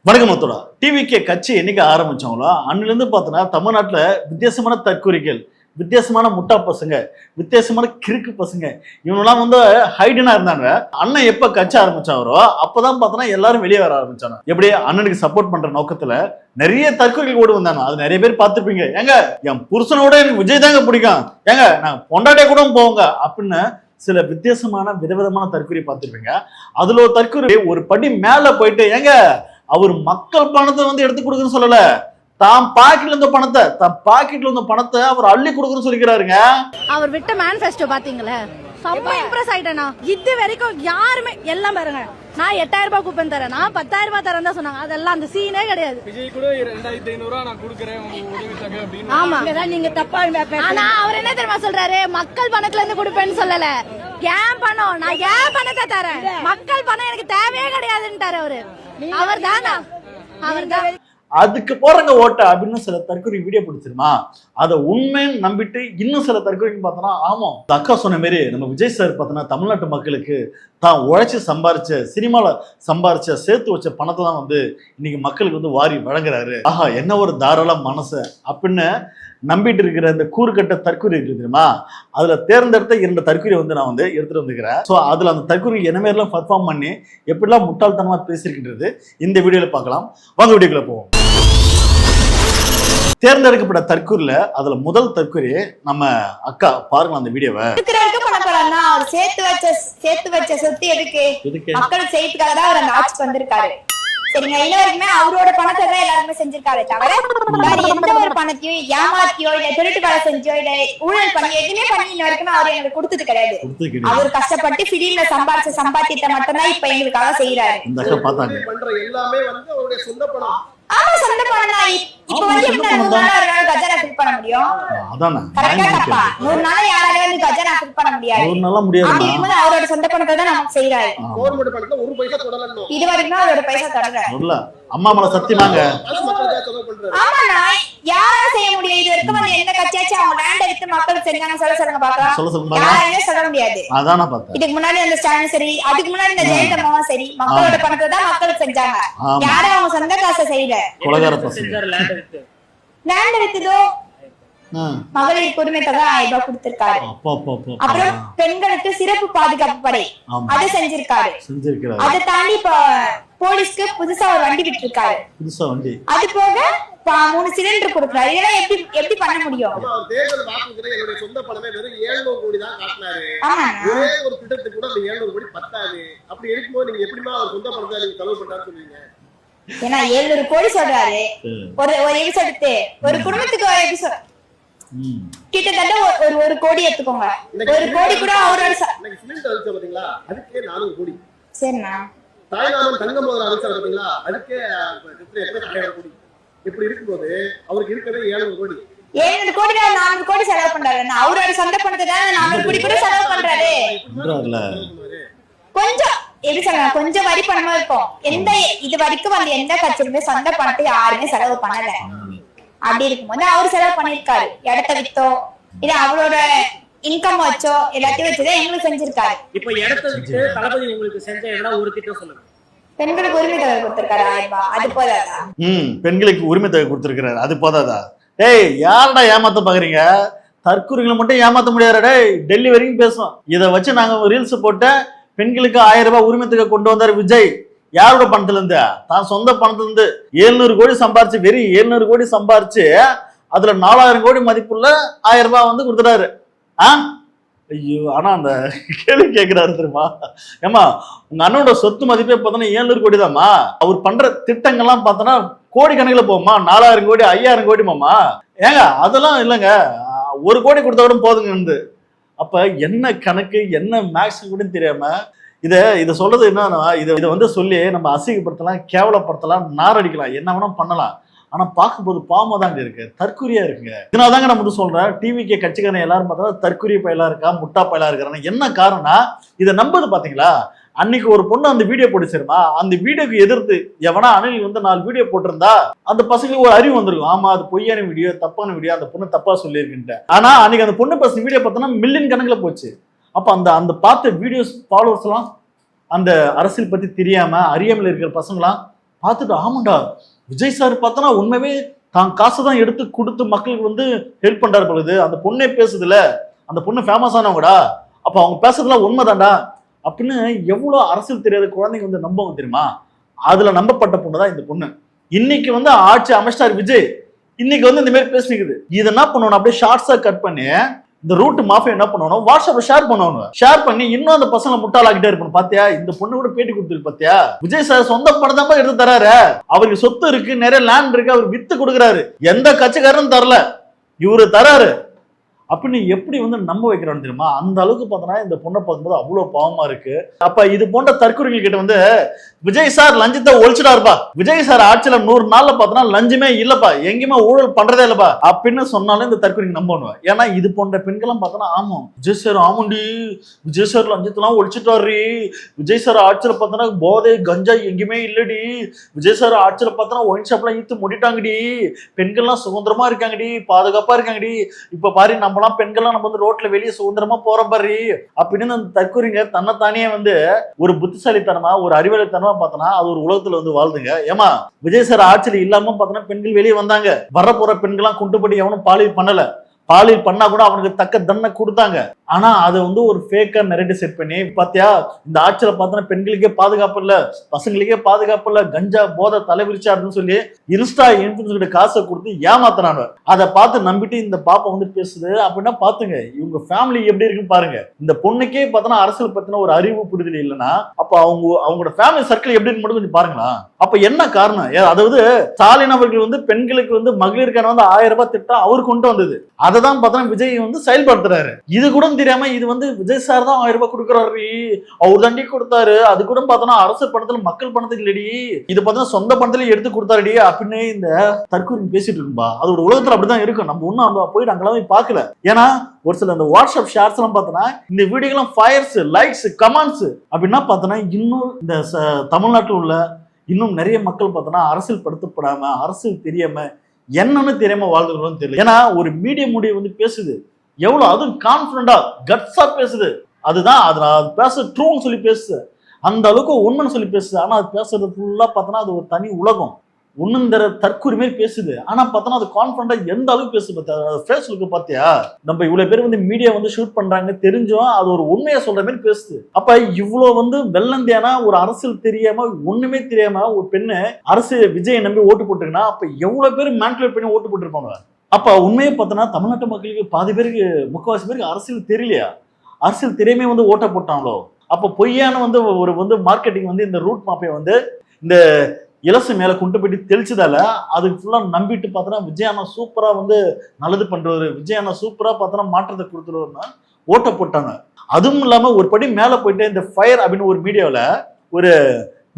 வணக்கம் மத்தோட டிவிகே கட்சி என்னைக்கு ஆரம்பிச்சாங்களோ அன்னிலிருந்து பார்த்தோன்னா தமிழ்நாட்டில் வித்தியாசமான தற்கொலைகள், வித்தியாசமான முட்டா பசங்க, வித்தியாசமான கிறுக்கு பசங்க இவங்கெல்லாம் ஹைடனா இருந்தாங்க. அண்ணன் எப்ப கட்சி ஆரம்பிச்சாரோ அப்பதான் பார்த்தோன்னா எல்லாரும் வெளியே வர ஆரம்பிச்சாங்க. எப்படி அண்ணனுக்கு சப்போர்ட் பண்ற நோக்கத்துல நிறைய தற்கொலைகள் கூட வந்தாங்க. அது நிறைய பேர் பார்த்துருப்பீங்க. ஏங்க என் புருஷனோட எனக்கு விஜய் தாங்க பிடிக்கும், ஏங்க நான் பொண்டாட்டிய கூட போவோங்க அப்படின்னு சில வித்தியாசமான விதவிதமான தற்கொலை பார்த்துருப்பீங்க. அதுல ஒரு தற்கொலை ஒரு படி மேல போயிட்டு, ஏங்க அவர் மக்கள் பணத்தை எடுத்து கொடுக்குன்னு சொல்லல, தான் பாக்கெட்ல இருந்த பணத்தை அவர் அள்ளி கொடுக்குன்னு சொல்லிக்கிறாருங்க. அவர் விட்ட மேனிஃபெஸ்டோ பாத்தீங்களா? செம்ம இம்ப்ரெஸ் ஆயிட்டேனா. இது வரைக்கும் யாருமே எல்லாம் பாருங்க, நான் 8000 ரூபாய் கூப்பன் தரேன், நான் 10,000 ரூபாய் தரேன் தான் சொன்னாங்க. அதெல்லாம் அந்த சீனே கிடையாது. விஜய் கூட 2500 நான் கொடுக்கறேன் உதவிக்காக அப்படின்னு. ஆமா, நீங்க தப்பா ஆனா அவர் என்ன தெரியுமா சொல்றாரு? மக்கள் பணத்துல இருந்து கொடுப்பேன்னு சொல்லல, ஏன் பணம், நான் ஏன் பணத்தை தரேன், மக்கள் பணம் எனக்கு தேவையே கிடையாதுன்னுட்டாரு அவரு. அவர்தான் அதுக்கு போறங்க ஓட்ட அப்படின்னு சில தற்கொலை வீடியோ பிடிச்சிருமா, அதை உண்மைன்னு நம்பிட்டு இன்னும் சில தற்கொலைன்னு பார்த்தோன்னா, ஆமா அக்கா சொன்ன மாரி நம்ம விஜய் சார் பார்த்தோன்னா தமிழ்நாட்டு மக்களுக்கு தான் உழைச்சி சம்பாரிச்ச, சினிமால சம்பாரிச்ச, சேர்த்து வச்ச பணத்தை தான் இன்னைக்கு மக்களுக்கு வாரி வழங்குறாரு. ஆஹா என்ன ஒரு தாராள மனசு அப்படின்னு நம்பிட்டு இருக்கிற இந்த கூறுகட்ட தற்கொலை இருக்கு தெரியுமா, அதுல தேர்ந்தெடுத்த 2 தற்கொலை நான் எடுத்துட்டு வந்துக்கிறேன். ஸோ அதுல அந்த தற்கொலை என்ன மாதிரிலாம் பர்ஃபார்ம் பண்ணி எப்படிலாம் முட்டாள்தனமா பேசியிருக்கின்றது இந்த வீடியோல பார்க்கலாம். வாங்க வீடியோக்குள்ள போவோம். தேர்ந்தெடுக்கப்பட்ட தற்கொலையில அதுல முதல் தற்கொலை நம்ம அக்கா பாருங்க அந்த வீடியோவை. சேர்த்து வச்ச சொத்து எதுக்கு? மக்கள் செய்யறதுக்காக தான் அவர் அந்த ஆட்சிக்கு வந்திருக்காரு. சரிங்க, இன்னொருக்குமே அவரோட பணத்தை தான் எல்லாருமே செஞ்சிருக்காரு தவிர வேற எந்த ஒரு பணத்தையும் ஏமாத்தியோ இல்ல திருட்டு வேலை செஞ்சோ இல்ல ஊழல் பண்ணி எதுவுமே பண்ணி இன்ன வரைக்குமே அவர் எங்களுக்கு கொடுத்தது கிடையாது. அவர் கஷ்டப்பட்டு பிலிம்ல சம்பாதிச்ச சம்பாத்தியத்தை மட்டும்தான் இப்ப எங்களுக்காக செய்யறாரு. ஆமா, சொந்த பணம் தான். இப்ப எப்படி 100 நாள் கஜானா ஃபில் பண்ண முடியும்? கரெக்டா தப்பா? 100 நாள் யாராலையும் கஜானா ஃபில் பண்ண முடியாது. அப்படி இருக்கும்போது அவரோட சொந்த பணத்தை தான் நமக்கு செய்யறாரு. இது வரைக்கும் அவரோட பைசா தொடரல. அம்மா மேல சத்தியமாங்க. ஆமாண்ணா, யாரால செய்ய முடியும்? இது வரைக்கும் எந்த கட்சியாச்சும் அவங்க லேண்ட் எடுத்து மக்களுக்கு செஞ்சாங்க சொல்லுங்க பாக்கலாம். யாராலுமே சொல்ல முடியாது. இதுக்கு முன்னாடி அந்த ஸ்டாலின் சரி, அதுக்கு முன்னாடி இந்த ஜெயலலிதாவும் சரி, மக்களோட பணத்தை தான் மக்களுக்கு செஞ்சாங்க. யாரும் அவங்க சொந்த காசை செய்யல. லேண்ட் எடுத்ததோ மகளிர் உரிமை தொகை 1000 ரூபாய் கொடுத்திருக்காரு. அப்புறம் பெண்களுக்கு சிறப்பு பாதுகாப்பு படை அதை செஞ்சிருக்காரு. அதை தாண்டி இப்ப போலீஸ்க்கு புதுசா ஒரு வண்டி விட்டுருக்காரு. அது போக 3 சிலிண்டர் கொடுக்குறாரு. இதெல்லாம் எப்படி பண்ண முடியும்? ஏன்னா 700 கோடி சொல்றாரு ஒரு எபிசோடு. ஒரு குடும்பத்துக்கு ஒரு எபிசோட் கிட்டத்தட்ட ஒரு கோடி எடுத்துக்கோங்க. 1 கோடி கூட அவரோட சரிண்ணா. தாய்நாமன் தங்கம் முதல்ல அழைச்சாரு பாத்தீங்களா, அதுக்கே இப்படி இருக்கும்போது அவருக்கு இருக்கிறது 700 கோடி. 700 கோடி 400 கோடி செலவு பண்றாரு. அவரோட சொந்த பணத்தை தான் 400 கோடி கூட செலவு பண்றாரு. கொஞ்சம் எப்படி சொல்ல, கொஞ்சம் வரி பணமா இருக்கும். இது வரைக்கும் எந்த கட்சியுமே சொந்த பணத்தை யாருமே செலவு பண்ணல. அப்படி இருக்கும்போது அவர் செலவு பண்ணிருக்காரு. இடத்த வித்தோ இல்ல அவரோட இன்கம் வச்சோ எல்லாத்தையும் வச்சுதான் எங்களுக்கு செஞ்சிருக்காரு. இப்ப இடத்த விட்டு தளபதி உங்களுக்கு செஞ்ச இடம் ஒரு திட்டம் சொல்லுங்க. பெண்களுக்கு உரிமை தொகை கொடுத்திருக்காரு 1000 ரூபாய். அது போதாதா? பெண்களுக்கு உரிமை தொகை கொடுத்திருக்காரு, அது போதாதா? ஏய் யாரடா ஏமாத்த பாக்குறீங்க? தற்கொலைகளை மட்டும் ஏமாத்த முடியாது. டேய் டெல்லி வரைக்கும் பேசுவோம். இதை வச்சு நாங்க ரீல்ஸ் போட்டு பெண்களுக்கு 1000 ரூபாய் உரிமை தொகை கொண்டு வந்தாரு விஜய். யாரோட பணத்துல இருந்து? தான் சொந்த பணத்துல இருந்து 700 கோடி சம்பாரிச்சு, வெறும் 700 கோடி சம்பாரிச்சு அதுல 4000 கோடி மதிப்புள்ள 1000 ரூபாய் கொடுத்துட்டாரு. ஐயோ, ஆனா அந்த கேள்வி கேட்கிறாரு தெரியுமா, ஏமா உங்க அண்ணனோட சொத்து மதிப்பே பார்த்தோன்னா 700 கோடி தான்மா. அவர் பண்ற திட்டங்கள்லாம் பார்த்தோன்னா கோடி கணக்கில் போகுமா, 4000 கோடி 5000 கோடி மாமா. ஏங்க அதெல்லாம் இல்லைங்க, 1 கோடி கொடுத்தா கூட போதுங்க. அப்ப என்ன கணக்கு என்ன மேக்ஸ் கூட தெரியாம இதை சொல்றது என்னன்னா, இதை சொல்லி நம்ம அசிங்கப்படுத்தலாம், கேவலப்படுத்தலாம், நாரடிக்கலாம், என்ன வேணா பண்ணலாம். ஆனா பார்க்கும்போது பாவமா தாங்க இருக்கு, தற்கொலையா இருக்குங்க. இதனாலதாங்க நம்ம சொல்றேன், டிவிக்கு கட்சிக்காரன் எல்லாரும் பார்த்தா தற்கொலை பயிலா இருக்கா, முட்டா பயிலா இருக்கிறாங்க. என்ன காரணம்? இதை நம்புது பாத்தீங்களா? அன்னைக்கு ஒரு பொண்ணு அந்த வீடியோ போட்டுச்சிருமா, அந்த வீடியோக்கு எதிர்த்து எவனா அணில் 4 வீடியோ போட்டிருந்தா அந்த பசங்களுக்கு ஒரு அறிவு வந்திருக்கும். ஆமா அது பொய்யான வீடியோ, தப்பான வீடியோ, அந்த பொண்ணு தப்பா சொல்லியிருக்குன்ட்டு. ஆனா அன்னைக்கு அந்த பொண்ணு பசங்க வீடியோ பார்த்தோன்னா மில்லியன் கணக்குல போச்சு. அப்ப அந்த பார்த்த வீடியோஸ் ஃபாலோவர்ஸ் எல்லாம் அந்த அரசியல் பத்தி தெரியாம அறியாமல் இருக்கிற பசங்களாம் பார்த்துட்டு ஆமாண்டா விஜய் சார் பார்த்தோன்னா உண்மையாவே தான் காசு தான் எடுத்து கொடுத்து மக்களுக்கு வந்து ஹெல்ப் பண்றாரு பொழுது அந்த பொண்ணே பேசுதுல, அந்த பொண்ணு ஃபேமஸ் ஆனவங்கடா, அப்ப அவங்க பேசுறதுலாம் உண்மைதான்டா அப்படின்னு எவ்வளவு அரசியல் தெரியாத குழந்தைங்க வந்து நம்புவாங்க தெரியுமா? அதுல நம்பப்பட்ட பொண்ணு தான் இந்த பொண்ணு. இன்னைக்கு வந்து ஆட்சி அமைச்சார் விஜய், இன்னைக்கு வந்து இந்த மாதிரி பேசிக்குது. இது என்ன பண்ணணும், அப்படியே ஷார்ட்ஸா கட் பண்ணி இந்த ரூட் மாஃபியா என்ன பண்ணணும், வாட்ஸ்அப்ல ஷேர் பண்ணணும். ஷேர் பண்ணி இன்னும் அந்த பசங்களை முட்டாளாக்கிட்டே இருக்கணும். பாத்தியா இந்த பொண்ணு கூட பேட்டி கொடுத்துருக்கு, பாத்தியா விஜய் சார் சொந்த படம் தான் எடுத்து தராரு, அவருக்கு சொத்து இருக்கு, நிறைய லேண்ட் இருக்கு, அவர் வித்து கொடுக்குறாரு, எந்த கட்சிக்காரரும் தரல, இவரு தராரு அப்படின்னு எப்படி வந்து நம்ப வைக்கிறான்னு தெரியுமா? அந்த அளவுக்கு பார்த்தோன்னா இந்த பொண்ணை பார்க்கும்போது அவ்வளவு பாவமா இருக்கு. அப்ப இது போன்ற தற்கொலைகள் கிட்ட வந்து விஜய் சார் லஞ்சத்தை ஒழிச்சிட்டாருப்பா, விஜய் சார் ஆட்சியில 100 நாள்ல பார்த்தோன்னா லஞ்சமே இல்லப்பா, எங்கேயுமே ஊழல் பண்றதே இல்லப்பா அப்படின்னு சொன்னாலும் இந்த தற்கொலைக்கு நம்பணும். ஏன்னா இது போன்ற பெண்கள்லாம் பார்த்தோன்னா ஆமா விஜய் சார் ஆமாண்டி, விஜய் சார் லஞ்சத்தெல்லாம் ஒழிச்சிட்டாரு, விஜய் சார் ஆட்சியில பார்த்தோன்னா போதை கஞ்சா எங்கேயுமே இல்லடி, விஜய் சார் ஆட்சியில பார்த்தோன்னா ஒயின் ஷாப்லாம் ஈத்து முடிட்டாங்கடி, பெண்கள்லாம் சுதந்திரமா இருக்காங்கடி, பாதுகாப்பா இருக்காங்கடி, இப்ப பாரு நம்ம பெண்கள்லாம் நம்ம வந்து ரோட்ல வெளியே சுதந்திரமா போறோம் பாரு அப்படின்னு அந்த தற்கொலைங்க தன்னைத்தானே வந்து ஒரு புத்திசாலித்தனமா ஒரு அறிவாளித்தனமா பார்த்தோன்னா அது ஒரு உலகத்துல வந்து வாழ்ந்துங்க. ஏமா விஜய் சார் ஆட்சியில் இல்லாம பார்த்தோன்னா பெண்கள் வெளியே வந்தாங்க, வர போற பெண்கள்லாம் கொண்டுபடி எவனும் பாலியல் பண்ணல, பாலியல் பண்ணா கூட அவனுக்கு தக்க தண்டனை கொடுத்தாங்க. ஆனா அதை வந்து ஒரு ஃபேக்கா நெரேட்டிவ் செட் பண்ணி பாத்தியா இந்த ஆட்சியில பார்த்தோன்னா பெண்களுக்கே பாதுகாப்பு இல்ல, பசங்களுக்கே பாதுகாப்பு இல்ல, கஞ்சா போதை தலைவிரிச்சா அப்படின்னு சொல்லி இன்ஸ்டா இன்ஃபுளுசர் காசை கொடுத்து ஏமாத்தினாங்க. அதை பார்த்து நம்பிட்டு இந்த பாப்பா வந்து பேசுது அப்படின்னா பாத்துங்க இவங்க ஃபேமிலி எப்படி இருக்குன்னு பாருங்க. இந்த பொண்ணுக்கே பார்த்தோன்னா அரசியல் பத்தின ஒரு அறிவு புரிதல் இல்லைன்னா அப்ப அவங்களோட ஃபேமிலி சர்க்கிள் எப்படின்னு மட்டும் கொஞ்சம் பாருங்களா. அப்ப என்ன காரணம், அதாவது ஸ்டாலின் அவர்கள் வந்து பெண்களுக்கு வந்து மகளிருக்கான வந்து 1000 ரூபாய் திட்டம் அவர் கொண்டு வந்தது, அதான் பார்த்தோன்னா விஜய் வந்து செயல்படுத்துறாரு. இது கூட தெரியாம இது வந்து விஜய் சார் தான் 1000 ரூபாய் கொடுக்குறாரு, அவர் தாண்டி கொடுத்தாரு, அது கூட பார்த்தோன்னா அரசு பணத்துல மக்கள் பணத்துக்கு இல்லடி, இது பார்த்தோன்னா சொந்த பணத்துல எடுத்து கொடுத்தாருடி அப்படின்னு இந்த தற்கொலை பேசிட்டு இருக்கும்பா. அதோட உலகத்துல அப்படிதான் இருக்கும். நம்ம ஒன்னும் அந்த போயிட்டு அங்கெல்லாம் போய் பார்க்கல. ஏன்னா ஒரு சில அந்த வாட்ஸ்அப் ஷேர்ஸ் எல்லாம் பார்த்தோன்னா இந்த வீடியோலாம் ஃபயர்ஸ் லைக்ஸ் கமெண்ட்ஸ் அப்படின்னா பார்த்தோன்னா இன்னும் இந்த தமிழ்நாட்டில் உள்ள இன்னும் நிறைய மக்கள் பார்த்தோன்னா அரசியல் படுத்தப்படாம அரசியல் தெரியாம என்னன்னு தெரியாம வாழ்ந்துக்கணும்னு தெரியல. ஏன்னா ஒரு மீடியா முடிவு வந்து பேசுது எவ்வளவு, அதுவும் கான்பிடண்டா கட்ஸா பேசுது, அதுதான் அது பேச ட்ரூன்னு சொல்லி பேசுது, அந்த அளவுக்கு உண்மைன்னு சொல்லி பேசுது. ஆனா அது பேசுறது ஃபுல்லா பார்த்தோன்னா அது ஒரு தனி உலகம், ஒண்ணுங்கிற தற்கொலை மாதிரி பேசுது. ஆனா பார்த்தோன்னா அது கான்பிடண்டா எந்த அளவுக்கு பேசுது ஃபேஸ்புக்கு பாத்தியா, நம்ம இவ்வளவு பேர் வந்து மீடியா வந்து ஷூட் பண்றாங்க தெரிஞ்சும் அது ஒரு உண்மையை சொல்ற மாதிரி பேசுது. அப்ப இவ்வளவு வந்து வெள்ளந்தியானா ஒரு அரசியல் தெரியாம ஒண்ணுமே தெரியாம ஒரு பெண்ணு அரசு விஜயை நம்பி ஓட்டு போட்டுருக்குன்னா அப்ப எவ்வளவு பேர் மேனிபுலேட் பண்ணி ஓட்டு போட்டுருப்பாங்க. அப்ப உண்மையை பார்த்தோன்னா தமிழ்நாட்டு மக்களுக்கு பாதி பேருக்கு முக்கால்வாசி பேருக்கு அரசியல் தெரியலையா, அரசியல் தெரியாம வந்து ஓட்ட போட்டாங்களோ. அப்ப பொய்யான வந்து ஒரு வந்து மார்க்கெட்டிங் வந்து இந்த ரூட் மாப்பை வந்து இந்த இலசு மேல கொண்டு போயிட்டு தெளிச்சதால அதுக்கு ஃபுல்லா நம்பிட்டு பார்த்தோன்னா விஜயானா சூப்பரா வந்து நல்லது பண்றவர், விஜயானா சூப்பரா பார்த்தோன்னா மாற்றத்தை கொடுத்துருவா ஓட்ட போட்டாங்க. அதுவும் இல்லாம ஒரு படி மேல போயிட்டு இந்த ஃபயர் அப்படின்னு ஒரு மீடியாவில் ஒரு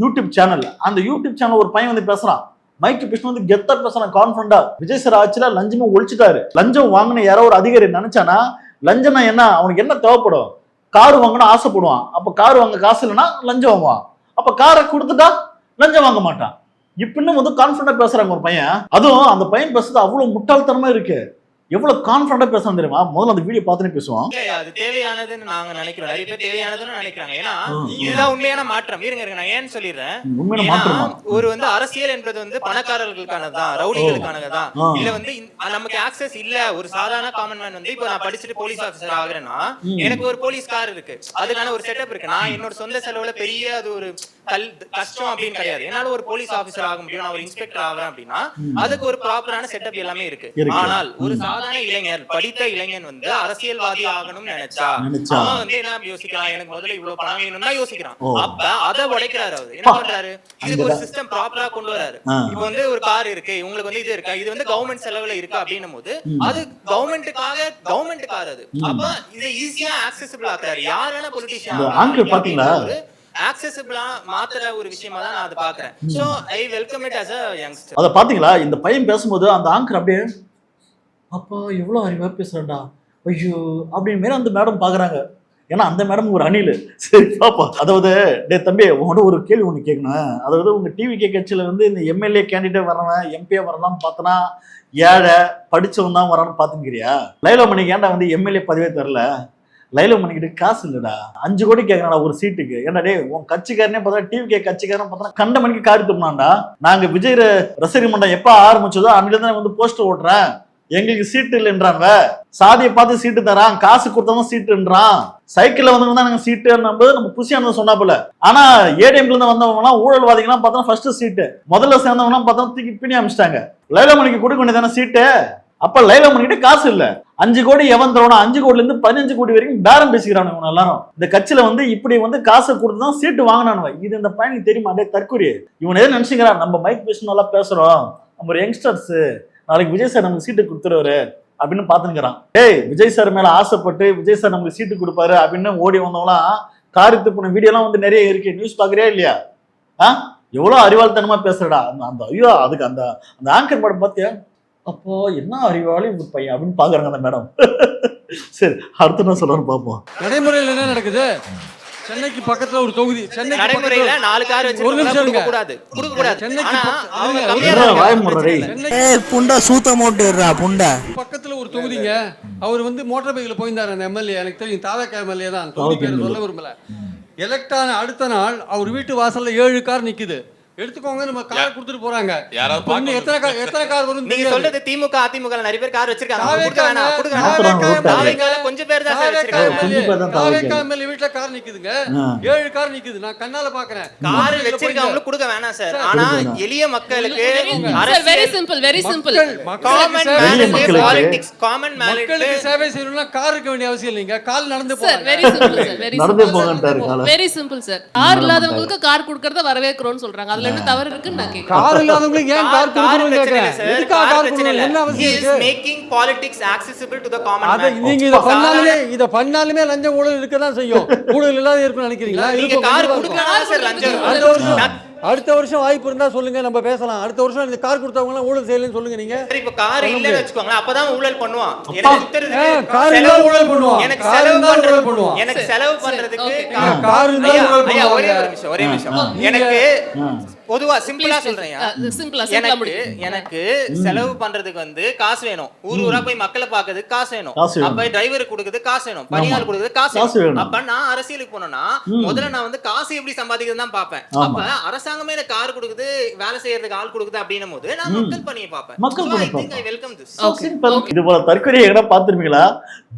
யூடியூப் சேனல், அந்த யூடியூப் சேனல் ஒரு பையன் வந்து பேசுறான், மைக்கு பேசணும் வந்து கெத்தா பேசுறான் கான்ஃபிடண்டா, விஜய் சார் ஆட்சியில லஞ்சமே ஒழிச்சிட்டாரு, லஞ்சம் வாங்கின யாரோ ஒரு அதிகாரி நினைச்சானா லஞ்சம்னா என்ன, அவனுக்கு என்ன தேவைப்படும், கார் வாங்கணும் ஆசைப்படுவான், அப்ப கார் வாங்க காசு இல்லைன்னா லஞ்சம் வாங்குவான், அப்ப காரை கொடுத்துட்டா லஞ்சம் வாங்க மாட்டான். இப்படின்னு வந்து கான்ஃபிடண்டா பேசுறாங்க ஒரு பையன். அதுவும் அந்த பையன் பேசுறது அவ்வளவு முட்டாள்தனமா இருக்கு, எவ்வளவு கான்ஃபிடண்டா பேசணும் தெரியுமா? முதல்ல அந்த வீடியோ பார்த்துட்டு பேசுவோம். அது தேவையானதுன்னு நாங்க நினைக்கிறோம், நிறைய பேர் தேவையானதுன்னு நினைக்கிறாங்க. ஏன்னா இதுதான் உண்மையான மாற்றம். இருங்க நான் ஏன்னு சொல்லிடுறேன். உண்மையான மாற்றம் ஒரு வந்து அரசியல் என்பது வந்து பணக்காரர்களுக்கானதான், ரவுடிகளுக்கானதான். இல்ல வந்து நமக்கு ஆக்சஸ் இல்ல, ஒரு சாதாரண காமன் மேன் வந்து இப்ப நான் படிச்சுட்டு போலீஸ் ஆபீசர் ஆகுறேன்னா எனக்கு ஒரு போலீஸ் கார் இருக்கு, அதுக்கான ஒரு செட்டப் இருக்கு, நான் என்னோட சொந்த செலவுல பெரிய அது ஒரு கஷ்டம் அப்படின்னு கிடையாது, என்னால ஒரு போலீஸ் ஆபீசர் ஆக முடியும், நான் ஒரு இன்ஸ்பெக்டர் ஆகிறேன் அப்படின்னா அதுக்கு ஒரு ப்ராப்பரான செட்டப் எல்லாமே இருக்கு. ஆனால் ஒரு சாதாரண இளைஞர், படித்த இளைஞன் வந்து அரசியல்வாதி ஆகணும்னு நினைச்சா அவன் வந்து என்ன யோசிக்கிறான், எனக்கு முதல்ல இவ்வளவு பணம் வேணும்னா யோசிக்கிறான். அப்ப அதை உடைக்கிறாரு. அவர் என்ன பண்றாரு, இதுக்கு ஒரு சிஸ்டம் ப்ராப்பரா கொண்டு வராரு. இப்ப வந்து ஒரு கார் இருக்கு, உங்களுக்கு வந்து இது இருக்கா, இது வந்து கவர்மெண்ட் செலவுல இருக்கு அப்படின்னும் போது அது கவர்மெண்ட் கார், அது அப்ப இதை ஈஸியா ஆக்சசிபிள் ஆக்குறாரு. யாரான பொலிட்டிஷியன் பாத்தீங்களா ஆக்சஸபிளா மாத்துற ஒரு விஷயமா தான் நான் அதை பாக்குறேன். So I welcome it as a youngster. அத பாத்தீங்களா, இந்த பையன் பேசும்போது அந்த ஆங்கர் அப்படியே அப்பா எவ்வளவு அறிவா பேசுறடா ஐயோ அப்படின்னு மேல அந்த மேடம் பாக்குறாங்க. ஏன்னா அந்த மேடம் ஒரு அணிலு. சரி பாப்பா, அதாவது டே தம்பி உங்களோட ஒரு கேள்வி ஒண்ணு கேட்கணும். அதாவது உங்க டிவிகே கட்சியில வந்து இந்த எம்எல்ஏ கேண்டிடேட் வரவன் எம்பியா வரலாம் பார்த்தனா ஏழை படிச்சவன் தான் வரான்னு பாத்துக்கிறியா? லைலா மணிக்கு ஏன்டா வந்து எம்எல்ஏ பதவியே தரல, லைலா பண்ணிக்கிட்டு காசு இல்லடா 5 கோடி கேட்கறாடா ஒரு சீட்டுக்கு. ஏன்னா டேய் உன் கட்சிக்காரனே பார்த்தா டிவிகே கட்சிக்காரன் பார்த்தா கண்ட மணிக்கு காரி துப்புனான்டா. நாங்க விஜய் ரசிகர் மன்றம் எப்ப ஆரம்பிச்சதோ அன்னில தான் வந்து போஸ்டர் ஓட்டுறேன், எங்களுக்கு சீட்டு இல்லைன்றாங்க. சாதியை பார்த்து சீட்டு தரான், காசு கொடுத்தவங்க சீட்டுன்றான். சைக்கிள்ல வந்தவங்க தான் நாங்க சீட்டு நம்ம புசியானது சொன்னாப்புல. ஆனா ஏடிஎம்ல இருந்து வந்தவங்க எல்லாம் ஊழல்வாதிகள்லாம் பார்த்தா ஃபர்ஸ்ட் சீட்டு, முதல்ல சேர்ந்தவங்க பார்த்தா தூக்கி பின்னி அமைச்சிட்டாங்க. லைலா மணிக்கு கொடுக்க வேண்டியதானே சீட்டு. அப்ப லைலா மணிக்கிட்ட காசு இல்ல. 5 கோடி எவன் தரணும், 5 கோடில இருந்து 15 கோடி வரைக்கும் பேரம் பேசிக்கிறானு இவங்க எல்லாரும். இந்த கட்சியில வந்து இப்படி வந்து காசு கொடுத்துதான் சீட்டு வாங்கினானுவ. இது இந்த பையனுக்கு தெரியுமா? டே தற்கொலை, இவன் எதை நினைச்சுக்கிறான், நம்ம மைக் பேசணும் நல்லா பேசுறோம், நம்ம ஒரு யங்ஸ்டர்ஸ், நாளைக்கு விஜய் சார் நமக்கு சீட்டு கொடுத்துருவாரு அப்படின்னு பாத்துக்கிறான். ஏய் விஜய் சார் மேல ஆசைப்பட்டு விஜய் சார் நமக்கு சீட்டு கொடுப்பாரு அப்படின்னு ஓடி வந்தவங்களாம் காரித்து போன வீடியோ எல்லாம் வந்து நிறைய இருக்கு. நியூஸ் பாக்குறியா இல்லையா? எவ்வளவு அறிவாளித்தனமா பேசுறடா அந்த ஐயோ. அதுக்கு அந்த ஆங்கர் மேடம் பாத்தியா, அப்போ என்ன அறிவாளி பையன் அப்படின்னு பாக்குறாங்க அந்த மேடம். சரி அடுத்து என்ன சொல்றேன்னு பாப்போம். நடைமுறையில் என்ன நடக்குது? சென்னைக்கு பக்கத்துல ஒரு தொகுதி, சென்னை நடைமுறையில 4 கார் வச்சிருக்காங்க, கூடாது கொடுக்க கூடாது. சென்னைக்கு பக்கத்துல ஒரு தொகுதிங்க. அவர் வந்து மோட்டார் பைக்ல போயிருந்தாரு அந்த எம்எல்ஏ, எனக்கு தெரியும், தாவேக்கா எம்எல்ஏ தான், தொகுதி பேர் சொல்ல விரும்பல. எலெக்ட் ஆன அடுத்த நாள் அவர் வீட்டு வாசல்ல 7 கார் நிக்குது. எடுத்துக்கோங்க, நம்ம கார் கொடுத்துட்டு போறாங்க. எத்தனை கார் வரும்? நீங்க சொல்றது திமுக அதிமுக நிறைய பேர் கார் வச்சிருக்காங்க, கொடுக்க வேணாம் கொடுக்க வேணாம். கொஞ்சம் பேர் தான் வச்சிருக்காங்க. வீட்டுல கார் நிக்குதுங்க, 7 கார் நிக்குது, நான் கண்ணால பாக்குறேன். கார் வச்சிருக்கவங்களுக்கு கொடுக்க வேணாம் சார். ஆனா எளிய மக்களுக்கு வெரி சிம்பிள் காமன் மக்களுக்கு சேவை செய்யணும்னா கார் இருக்க வேண்டிய அவசியம் இல்லைங்க, கால் நடந்து போங்க. Very simple sir. கார் இல்லாதவங்களுக்கு கார் கொடுக்கறத வரவேற்கிறோம்னு சொல்றாங்க. அதுல என்ன தவறு இருக்குன்னு நான் கேக்குறேன். கார் இல்லாதவங்களுக்கு ஏன் கார் கொடுக்கணும்னு கேக்குறேன். எதுக்கு கார் கொடுக்கணும், என்ன அவசியம் இருக்கு? Making politics accessible to the common man. அத நீங்க இத பண்ணாலுமே லஞ்சம் ஊழல் இருக்க தான் செய்யும். ஊழல் இல்லாத இருக்குன்னு நினைக்கிறீங்களா? நீங்க கார் கொடுக்கறதா சார் லஞ்சம். அடுத்த வருஷம் வாய்ப்பு இருந்தா சொல்லுங்க, நம்ம பேசலாம். அடுத்த வருஷம் இந்த கார் கொடுத்தவங்க எல்லாம் ஊழல் செய்யலன்னு சொல்லுங்க. நீங்க இப்ப கார் இல்லன்னு வெச்சுக்கோங்க, அப்பதான் ஊழல் பண்ணுவான். கார் இல்ல ஊழல் பண்ணுவான், எனக்கு செலவு பண்றதுக்கு கார் இல்ல ஊழல் பண்ணுவான். ஒரே நிமிஷம் எனக்கு பொதுவா சிம்பிளா சொல்றேன். எனக்கு செலவு பண்றதுக்கு வந்து காசு வேணும். ஊரா போய் மக்களை பாக்குறதுக்கு காசு வேணும். அப்ப டிரைவர் கொடுக்குறது காசு வேணும், பணியாளர் கொடுக்குறது காசு வேணும். அப்ப நான் அரசியலுக்கு போனேன்னா முதல்ல நான் வந்து காசு எப்படி சம்பாதிக்கிறது தான் பாப்பேன். அப்ப அரசாங்கமே எனக்கு கார் கொடுக்குது, வேலை செய்யறதுக்கு ஆள் கொடுக்குது அப்படின்னும் போது நான் மக்கள் பணியை பாப்பேன். இது போல தற்கொலை எங்கடா பாத்துருப்பீங்களா?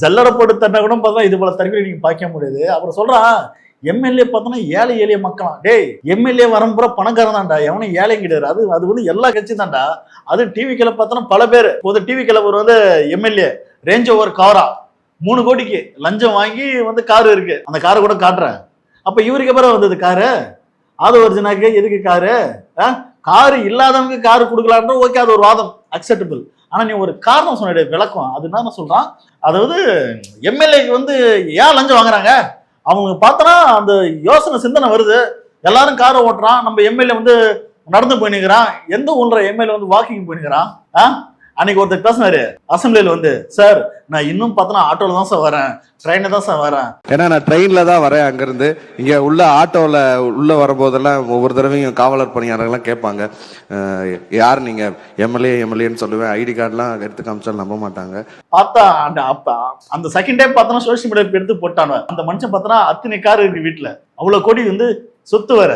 ஜல்லட போட்டு தண்ணா கூட பார்த்தா இது போல தற்கொலை நீங்க பார்க்க முடியாது. அப்புறம் சொல்றான் எம்எல்ஏ பார்த்தோன்னா ஏழை எளிய மக்களாம். டேய் எம்எல்ஏ வரம்புற பணக்காரன் தான்டா, எவனும் ஏழையும் கிடையாது. அது வந்து எல்லா கட்சியும் தான்டா. அது டிவி கிளப் பார்த்தோன்னா பல பேர். இப்போது டிவி கிளப் வந்து எம்எல்ஏ ரேஞ்ச் ஓவர் காரா 3 கோடிக்கு லஞ்சம் வாங்கி வந்து காரு இருக்கு, அந்த காரை கூட காட்டுறேன். அப்ப இவருக்கு அப்புறம் வந்தது காரு, அது ஒரிஜினாக்கு எதுக்கு காரு? காரு இல்லாதவங்க காரு கொடுக்கலான்ற ஓகே, அது ஒரு வாதம் அக்செப்டபிள். ஆனா நீ ஒரு காரணம் சொன்ன விளக்கம், அது என்ன சொல்றான், அதாவது எம்எல்ஏக்கு வந்து ஏன் லஞ்சம் வாங்குறாங்க அவங்க பார்த்தோன்னா அந்த யோசனை சிந்தனை வருது. எல்லாரும் காரை ஓட்டுறான், நம்ம எம்எல்ஏ வந்து நடந்து போயினுக்கிறான். எந்த ஒன்றரை எம்எல்ஏ வந்து வாக்கிங் போயினுக்கிறான். அன்னைக்கு ஒருத்தர் பேசினாரு அசம்பிளியில வந்து, சார் நான் இன்னும் பார்த்தோன்னா ஆட்டோல தான் சார் வரேன், ட்ரெயின்ல தான் சார் வரேன். ஏன்னா நான் ட்ரெயின்ல தான் வரேன். அங்கிருந்து இங்க உள்ள ஆட்டோல உள்ள வரும்போதெல்லாம் ஒவ்வொரு தடவையும் காவலர் பணியாளர்கள்லாம் கேட்பாங்க, யார் நீங்க? எம்எல்ஏன்னு சொல்லுவேன். ஐடி கார்டுலாம் எடுத்து காமிச்சாலும் நம்ப மாட்டாங்க. பார்த்தா அந்த செகண்ட் டைம் பார்த்தோன்னா சோசியல் மீடியா எடுத்து போட்டானு. அந்த மனுஷன் பார்த்தோன்னா அத்தனை கார் இருக்கு வீட்டுல, அவ்வளவு கோடி வந்து சொத்து வர.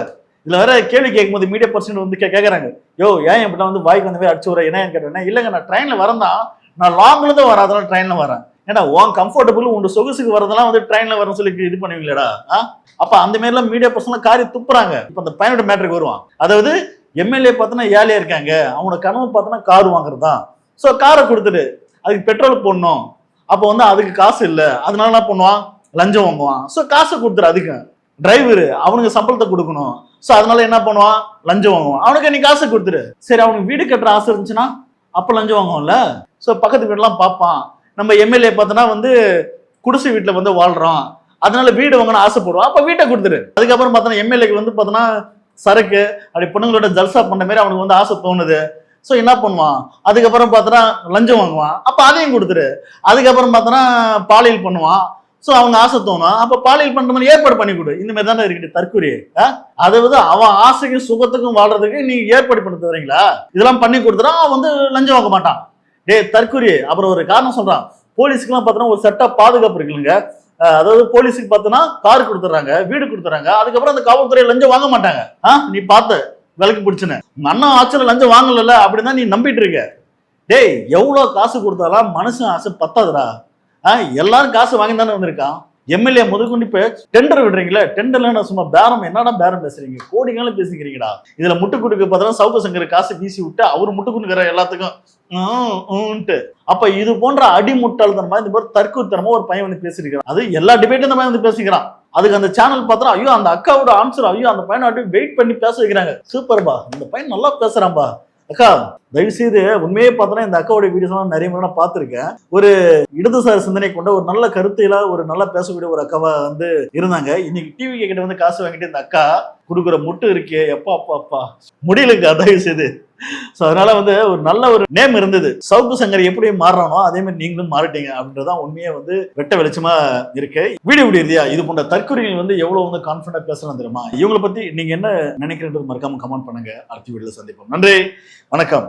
இதுல வேற கேள்வி கேட்கும்போது மீடியா பர்சன் வந்து கேட்கறாங்க, யோ ஏன் இப்படிலாம் வந்து வாய்க்கு வந்து அடிச்சு வர என்ன கேட்டேன். இல்லைங்க நான் ட்ரெயின்ல வரேன், நான் லாங்ல தான் வரேன், அதெல்லாம் ட்ரெயின்ல வரேன். ஏன்னா உன் கம்ஃபர்டபுள் உங்க சொகுசுக்கு வரதெல்லாம் வந்து ட்ரெயின்ல வரணும் சொல்லி இது பண்ணுவீங்களா? அப்ப அந்த மாதிரி எல்லாம் மீடியா பர்சன்லாம் காரி துப்புறாங்க. இப்ப அந்த பையனோட மேட்டருக்கு வருவான். அதாவது எம்எல்ஏ பார்த்தோன்னா ஏழையா இருக்காங்க, அவனோட கனவு பார்த்தோன்னா கார் வாங்குறதுதான். ஸோ காரை கொடுத்துட்டு அதுக்கு பெட்ரோல் போடணும், அப்போ வந்து அதுக்கு காசு இல்லை, அதனால என்ன பண்ணுவான், லஞ்சம் வாங்குவான். ஸோ காசு கொடுத்துரு. அதுக்கு டிரைவரு அவனுக்கு சம்பளத்தை கொடுக்கணும், ஸோ அதனால என்ன பண்ணுவான், லஞ்சம் வாங்குவான். அவனுக்கு நீ காசு கொடுத்துரு. சரி அவனுக்கு வீடு கட்டுற ஆசை இருந்துச்சுன்னா அப்போ லஞ்சம் வாங்குவோம்ல. ஸோ பக்கத்து வீடெல்லாம் பார்ப்பான். நம்ம எம்எல்ஏ பார்த்தோன்னா வந்து குடிசை வீட்டில் வந்து வாழ்றோம், அதனால வீடு வாங்கணும் ஆசைப்படுவான், அப்போ வீட்டை கொடுத்துரு. அதுக்கப்புறம் பார்த்தோன்னா எம்எல்ஏக்கு வந்து பார்த்தோன்னா சரக்கு அப்படி பொண்ணுங்களோட ஜல்சா பண்ண மாதிரி அவனுக்கு வந்து ஆசை தோணுது. ஸோ என்ன பண்ணுவான், அதுக்கப்புறம் பார்த்தோன்னா லஞ்சம் வாங்குவான், அப்போ அதையும் கொடுத்துரு. அதுக்கப்புறம் பார்த்தோன்னா பாலியல் பண்ணுவான். ஸோ அவங்க ஆசை தோணும், அப்போ பாலியல் பண்ற மாதிரி ஏற்பாடு பண்ணி கொடு. இந்த மாதிரி தானே இருக்குது தற்கொலை. அதாவது அவன் ஆசைக்கும் சுகத்துக்கும் வாழ்றதுக்கு நீ ஏற்பாடு பண்ணி தரீங்களா? இதெல்லாம் பண்ணி கொடுத்துறா அவன் வந்து லஞ்சம் வாங்க மாட்டான். டே தற்கொலை. அப்புறம் ஒரு காரணம் சொல்றான், போலீஸ்க்குலாம் பார்த்தோன்னா ஒரு சட்ட பாதுகாப்பு இருக்குல்லைங்க, அதாவது போலீஸுக்கு பார்த்தோன்னா கார் கொடுத்துறாங்க, வீடு கொடுத்துறாங்க, அதுக்கப்புறம் அந்த காவல்துறை லஞ்சம் வாங்க மாட்டாங்க. நீ பார்த்த விலைக்கு பிடிச்சுன்னு உங்க அண்ணன் ஆட்சியில் லஞ்சம் வாங்கல அப்படின்னு நீ நம்பிட்டு இருக்க. டேய், எவ்வளவு காசு கொடுத்தாலும் மனுஷன் ஆசை பத்தாதுடா. எல்லாரும் காசு வாங்கி தானே வந்திருக்கான். எம்எல்ஏ முதற்கொண்டு இப்ப டெண்டர் விடுறீங்களே, டெண்டர்ல நான் சும்மா பேரம் என்னடா பேரம் பேசுறீங்க, கோடிங்களும் பேசிக்கிறீங்கடா. இதுல முட்டு கொடுக்க பார்த்தா சவுக்கு சங்கர் காசு வீசி விட்டு அவரு முட்டு கொடுக்குற எல்லாத்துக்கும் அப்ப இது போன்ற அடிமுட்டாள்தனமா இந்த மாதிரி தற்கூத்தனமா ஒரு பையன் வந்து பேசிருக்கிறான். அது எல்லா டிபேட்டும் இந்த பையன் வந்து பேசிக்கிறான். அதுக்கு அந்த சேனல் பார்த்தா ஐயோ அந்த அக்காவோட ஆன்சர், ஐயோ அந்த பையனை அப்படியே வெயிட் பண்ணி பேச வைக்கிறாங்க. சூப்பர்பா, இந்த பையன் நல்லா பேசுறான்பா. அக்கா தயவு செய்து உண்மையே பார்த்தோன்னா இந்த அக்காவோட வீடியோஸ் நிறைய முறை நான் பார்த்திருக்கேன். ஒரு இடதுசாரி சிந்தனை கொண்ட ஒரு நல்ல கருத்தையில ஒரு நல்லா பேசக்கூடிய ஒரு அக்காவா வந்து இருந்தாங்க. இன்னைக்கு டிவி கிட்ட வந்து காசு வாங்கிட்டு இந்த அக்கா கொடுக்குற முட்டு இருக்கே, எப்பா அப்பா அப்பா முடியலக்கா தயவு செய்து. ஸோ அதனால வந்து ஒரு நல்ல ஒரு நேம் இருந்தது. சவுக்கு சங்கர் எப்படி மாறுறானோ அதே மாதிரி நீங்களும் மாறிட்டீங்க அப்படின்றதான் உண்மையே வந்து வெட்ட வெளிச்சமா இருக்கு. வீடியோ இல்லையா, இது போன்ற தற்கொலைகள் வந்து எவ்வளவு வந்து கான்ஃபிடண்டா பேசலாம் தெரியுமா? இவங்களை பத்தி நீங்க என்ன நினைக்கிறீங்க மறக்காம கமெண்ட் பண்ணுங்க. அடுத்த வீடியோல சந்திப்போம். நன்றி, வணக்கம்.